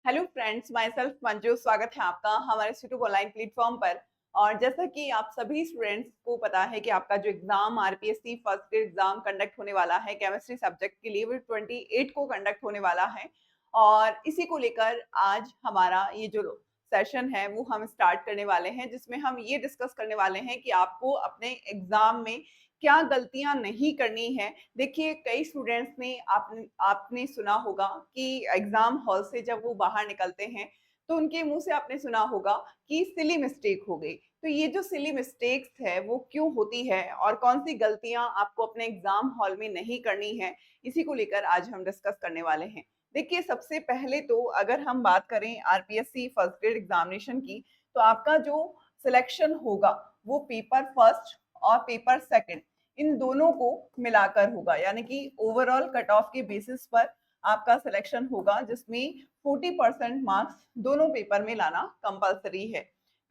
Hello friends, my self Manju. स्वागत है आपका हमारे यूट्यूब ऑनलाइन प्लेटफॉर्म पर। और जैसा कि आप सभी स्टूडेंट्स को पता है कि आपका जो exam RPSC first grade exam conduct होने वाला है केमिस्ट्री सब्जेक्ट के लिए, वो 28 को कंडक्ट होने वाला है। और इसी को लेकर आज हमारा ये जो सेशन है वो हम स्टार्ट करने वाले हैं, जिसमें हम ये डिस्कस करने वाले हैं कि आपको अपने एग्जाम में क्या गलतियां नहीं करनी है। देखिए, कई स्टूडेंट्स ने आपने सुना होगा कि एग्जाम हॉल से जब वो बाहर निकलते हैं तो उनके मुंह से आपने सुना होगा कि सिली मिस्टेक हो गई। तो ये जो सिली मिस्टेक्स है वो क्यों होती है और कौन सी गलतियां आपको अपने एग्जाम हॉल में नहीं करनी है, इसी को लेकर आज हम डिस्कस करने वाले हैं। देखिए, सबसे पहले तो अगर हम बात करें आरपीएससी फर्स्ट ग्रेड एग्जामिनेशन की, तो आपका जो सिलेक्शन होगा वो पेपर फर्स्ट और पेपर सेकंड, इन दोनों को मिलाकर होगा। यानी कि ओवरऑल कट ऑफ के बेसिस पर आपका सिलेक्शन होगा, जिसमें 40% मार्क्स दोनों पेपर में लाना कंपलसरी है।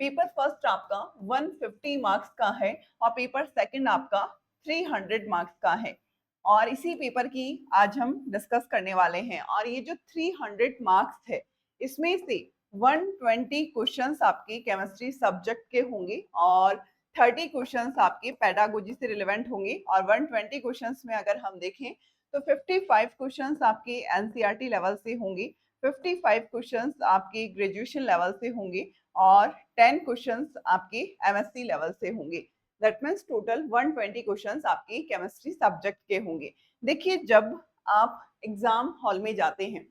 पेपर फर्स्ट आपका 150 मार्क्स का है और पेपर सेकंड आपका 300 मार्क्स का है। और इसी पेपर की आज हम डिस्कस करने वाले हैं। और ये जो 300 मार्क्स है, इसमें से 120 क्वेश्चंस आपके केमिस्ट्री सब्जेक्ट के होंगे और 30 क्वेश्चंस आपके पेडागोजी से रिलेवेंट होंगे। और 120 क्वेश्चंस में अगर हम देखें तो 55 क्वेश्चंस आपके एनसीईआरटी लेवल से होंगे, 55 क्वेश्चंस आपके ग्रेजुएशन लेवल से होंगे और 10 क्वेश्चंस आपके एमएससी लेवल से होंगे। दैट मीन्स टोटल 120 क्वेश्चंस आपके केमिस्ट्री सब्जेक्ट के होंगे। देखिए, जब आप एग्जाम हॉल में जाते हैं,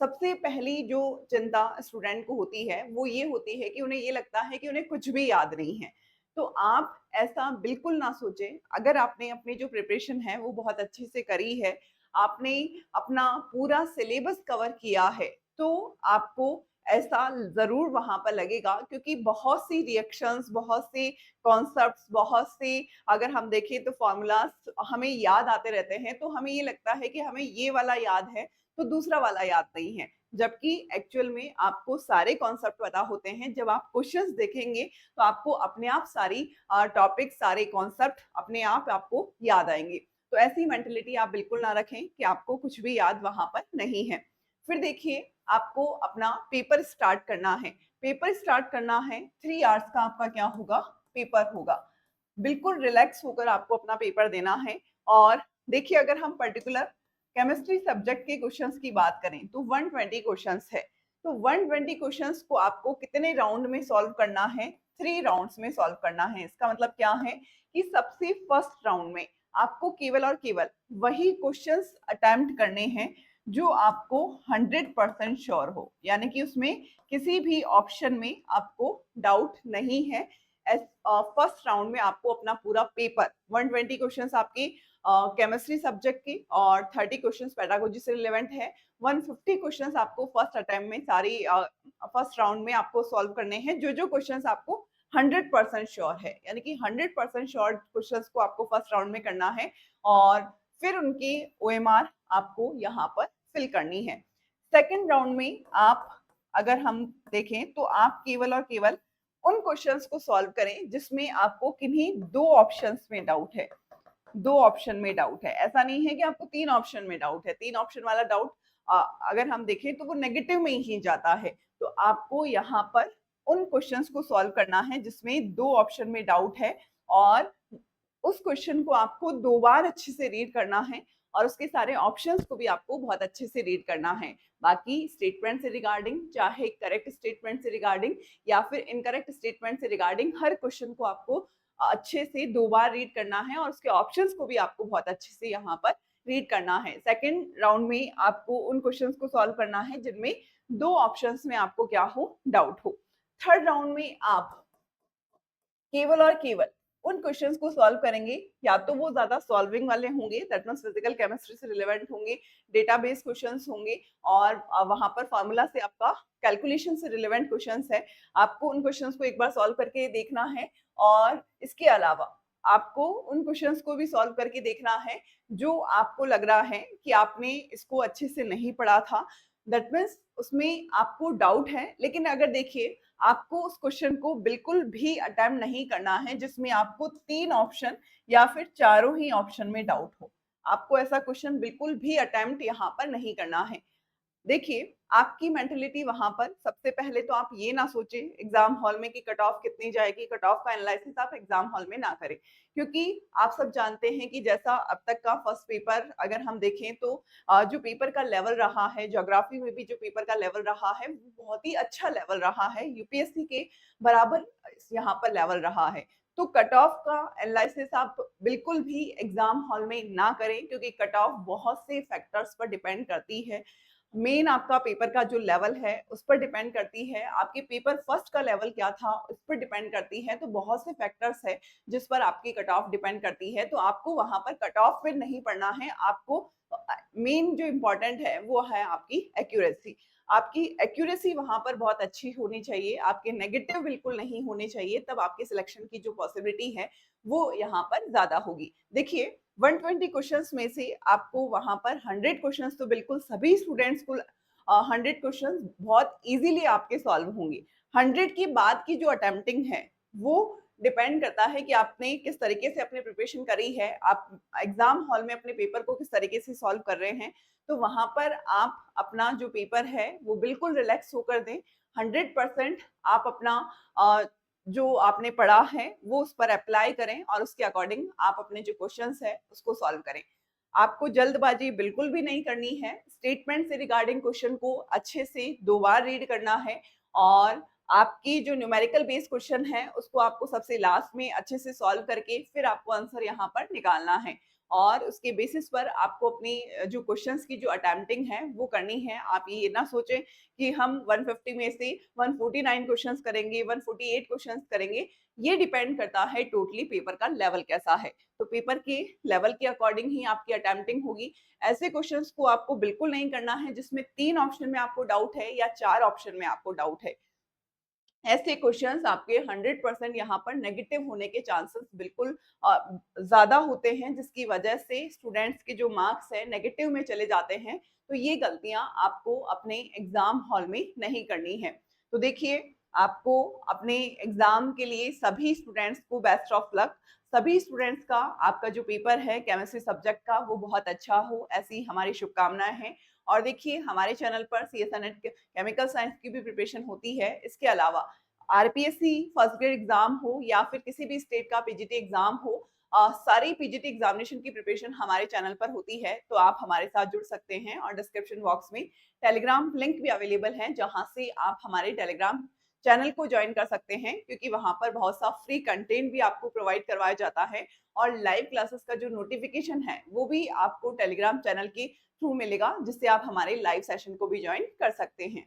सबसे पहली जो चिंता स्टूडेंट को होती है वो ये होती है कि उन्हें ये लगता है कि उन्हें कुछ भी याद नहीं है। तो आप ऐसा बिल्कुल ना सोचें। अगर आपने अपनी जो प्रिपरेशन है वो बहुत अच्छे से करी है, आपने अपना पूरा सिलेबस कवर किया है, तो आपको ऐसा जरूर वहां पर लगेगा, क्योंकि बहुत सी रिएक्शंस, बहुत से कॉन्सेप्ट्स, बहुत से अगर हम देखें तो फॉर्मूलाज हमें याद आते रहते हैं। तो हमें ये लगता है कि हमें ये वाला याद है तो दूसरा वाला याद नहीं है, जबकि एक्चुअल में आपको सारे कॉन्सेप्ट पता होते हैं। जब आप क्वेश्चंस देखेंगे तो आपको अपने आप सारी टॉपिक, सारे कॉन्सेप्ट अपने आप आपको याद आएंगे। तो ऐसी मेंटेलिटी आप बिल्कुल ना रखें कि आपको कुछ भी याद वहां पर नहीं है। फिर देखिए, आपको अपना पेपर स्टार्ट करना है। पेपर स्टार्ट करना है, 3 आवर्स का आपका क्या होगा, पेपर होगा। बिल्कुल रिलैक्स होकर आपको अपना पेपर देना है। और देखिए, अगर हम पर्टिकुलर केमिस्ट्री सब्जेक्ट के क्वेश्चंस की बात करें तो 120 क्वेश्चंस है। तो 120 क्वेश्चंस को आपको कितने राउंड में सॉल्व करना है, 3 राउंड्स में सॉल्व करना है। इसका मतलब क्या है कि सबसे फर्स्ट राउंड में आपको केवल और केवल वही क्वेश्चंस अटेम्प्ट करने हैं जो आपको 100% श्योर हो, यानी कि उसमें किसी भी ऑप्शन में आपको डाउट नहीं है। फर्स्ट राउंड में आपको अपना पूरा पेपर 120 क्वेश्चंस आपके केमिस्ट्री सब्जेक्ट की और 30 क्वेश्चंस पेडागोजी से रिलेवेंट है। 150 क्वेश्चंस आपको फर्स्ट अटेम्प्ट में सारी फर्स्ट राउंड में आपको सॉल्व करने हैं, जो जो क्वेश्चंस आपको 100% श्योर है, यानी कि 100% श्योर क्वेश्चंस को आपको फर्स्ट राउंड में करना है। और फिर उनकी ओएमआर आपको यहाँ पर फिल करनी है। सेकेंड राउंड में आप, अगर हम देखें तो आप केवल और केवल उन क्वेश्चंस को सॉल्व करें जिसमें आपको किन्हीं 2 ऑप्शंस में डाउट है। 2 ऑप्शन में डाउट है, ऐसा नहीं है कि आपको 3 ऑप्शन में डाउट है। 3 ऑप्शन वाला डाउट अगर हम देखें तो वो नेगेटिव में ही जाता है। तो आपको यहाँ पर उन क्वेश्चंस को सॉल्व करना है जिसमें 2 ऑप्शन में डाउट है, और उस क्वेश्चन को आपको 2 बार अच्छे से रीड करना है और उसके सारे ऑप्शंस को भी आपको बहुत अच्छे से रीड करना है। बाकी स्टेटमेंट से रिगार्डिंग, चाहे करेक्ट स्टेटमेंट से रिगार्डिंग या फिर इनकरेक्ट स्टेटमेंट से रिगार्डिंग, हर क्वेश्चन को आपको अच्छे से 2 बार रीड करना है और उसके ऑप्शंस को भी आपको बहुत अच्छे से यहाँ पर रीड करना है। सेकेंड राउंड में आपको उन क्वेश्चंस को सॉल्व करना है जिनमें 2 ऑप्शंस में आपको क्या हो, डाउट हो। थर्ड राउंड में आप केवल और केवल उन क्वेश्चंस को सॉल्व करेंगे, या तो वो ज्यादा सॉल्विंग वाले होंगे, दैट मींस फिजिकल केमिस्ट्री से रिलेवेंट होंगे, डेटाबेस क्वेश्चंस होंगे, और वहां पर फार्मूला से आपका कैलकुलेशन से रिलेवेंट क्वेश्चंस है। आपको उन क्वेश्चंस को एक बार सॉल्व करके देखना है। और इसके अलावा आपको उन क्वेश्चंस को भी सॉल्व करके देखना है जो आपको लग रहा है कि आपने इसको अच्छे से नहीं पढ़ा था, दैट मीन्स उसमें आपको डाउट है। लेकिन अगर देखिए, आपको उस क्वेश्चन को बिल्कुल भी अटेम्प्ट नहीं करना है जिसमें आपको 3 ऑप्शन या फिर चारों ही ऑप्शन में डाउट हो। आपको ऐसा क्वेश्चन बिल्कुल भी अटेम्प्ट यहाँ पर नहीं करना है। देखिए, आपकी मेंटालिटी वहाँ पर सबसे पहले तो आप ये ना सोचें एग्ज़ाम हॉल में कि कट ऑफ कितनी जाएगी, कट ऑफ का एनालिसिस आप एग्ज़ाम हॉल में ना करें। क्योंकि आप सब जानते हैं कि जैसा अब तक का फर्स्ट पेपर अगर हम देखें तो जो पेपर का लेवल रहा है, ज्योग्राफी में भी जो पेपर का लेवल रहा है, वो बहुत ही अच्छा लेवल रहा है, यूपीएससी के बराबर यहाँ पर लेवल रहा है। तो कट ऑफ का एनालिसिस आप बिल्कुल भी एग्ज़ाम हॉल में ना करें क्योंकि कट ऑफ बहुत से फैक्टर्स पर डिपेंड करती है। मेन आपका पेपर का जो लेवल है उस पर डिपेंड करती है, आपके पेपर फर्स्ट का लेवल क्या था उस पर डिपेंड करती है, तो बहुत से फैक्टर्स है जिस पर आपकी कट ऑफ डिपेंड करती है। तो आपको वहां पर कट ऑफ पे नहीं पढ़ना है, आपको मेन जो इम्पोर्टेंट है वो है आपकी एक्यूरेसी। आपकी एक्यूरेसी वहां पर बहुत अच्छी होनी चाहिए, आपके नेगेटिव बिल्कुल नहीं होने चाहिए, तब आपके सिलेक्शन की जो पॉसिबिलिटी है वो यहाँ पर ज्यादा होगी। देखिए 120 क्वेश्चंस में से आपको वहां पर 100 क्वेश्चंस तो बिल्कुल सभी स्टूडेंट्स को 100 क्वेश्चंस बहुत इजीली आपके सॉल्व होंगे। 100 की बाद की जो अटेम्प्टिंग है वो डिपेंड करता है कि आपने किस तरीके से अपनी प्रिपरेशन करी है, आप एग्जाम हॉल में अपने पेपर को किस तरीके से सॉल्व कर रहे हैं। तो वहां पर आप अपना जो पेपर है वो बिल्कुल रिलैक्स होकर दें। 100% आप अपना जो आपने पढ़ा है वो उस पर अप्लाई करें और उसके अकॉर्डिंग आप अपने जो क्वेश्चंस है उसको सॉल्व करें। आपको जल्दबाजी बिल्कुल भी नहीं करनी है। स्टेटमेंट से रिगार्डिंग क्वेश्चन को अच्छे से 2 बार रीड करना है और आपकी जो न्यूमेरिकल बेस्ड क्वेश्चन है उसको आपको सबसे लास्ट में अच्छे से सॉल्व करके फिर आपको आंसर यहाँ पर निकालना है और उसके बेसिस पर आपको अपनी जो क्वेश्चंस की जो अटेम्प्टिंग है वो करनी है। आप ये ना सोचें कि हम 150 में से 149 क्वेश्चंस करेंगे, 148 क्वेश्चंस करेंगे। ये डिपेंड करता है टोटली पेपर का लेवल कैसा है। तो पेपर के लेवल के अकॉर्डिंग ही आपकी अटेम्प्टिंग होगी। ऐसे क्वेश्चंस को आपको बिल्कुल नहीं करना है जिसमें 3 ऑप्शन में आपको डाउट है या 4 ऑप्शन में आपको डाउट है। ऐसे क्वेश्चंस आपके 100% यहाँ पर नेगेटिव होने के चांसेस बिल्कुल ज्यादा होते हैं, जिसकी वजह से स्टूडेंट्स के जो मार्क्स है नेगेटिव में चले जाते हैं। तो ये गलतियां आपको अपने एग्जाम हॉल में नहीं करनी है। तो देखिए आपको अपने एग्जाम के लिए सभी स्टूडेंट्स को बेस्ट ऑफ लक। सभी स्टूडेंट्स का आपका जो पेपर है केमिस्ट्री सब्जेक्ट का वो बहुत अच्छा हो, ऐसी हमारी शुभकामनाएं हैं। और देखिए हमारे चैनल पर CSNET केमिकल साइंस की भी प्रिपरेशन होती है। इसके अलावा आरपीएससी फर्स्ट ग्रेड एग्जाम हो या फिर किसी भी स्टेट का पीजीटी एग्जाम हो, सारी पीजीटी एग्जामिनेशन की प्रिपरेशन हमारे चैनल पर होती है। तो आप हमारे साथ जुड़ सकते हैं और डिस्क्रिप्शन बॉक्स में टेलीग्राम लिंक भी अवेलेबल है जहां से आप हमारे टेलीग्राम चैनल को ज्वाइन कर सकते हैं, क्योंकि वहां पर बहुत सा फ्री कंटेंट भी आपको प्रोवाइड करवाया जाता है और लाइव क्लासेस का जो नोटिफिकेशन है वो भी आपको टेलीग्राम चैनल के थ्रू मिलेगा, जिससे आप हमारे लाइव सेशन को भी ज्वाइन कर सकते हैं।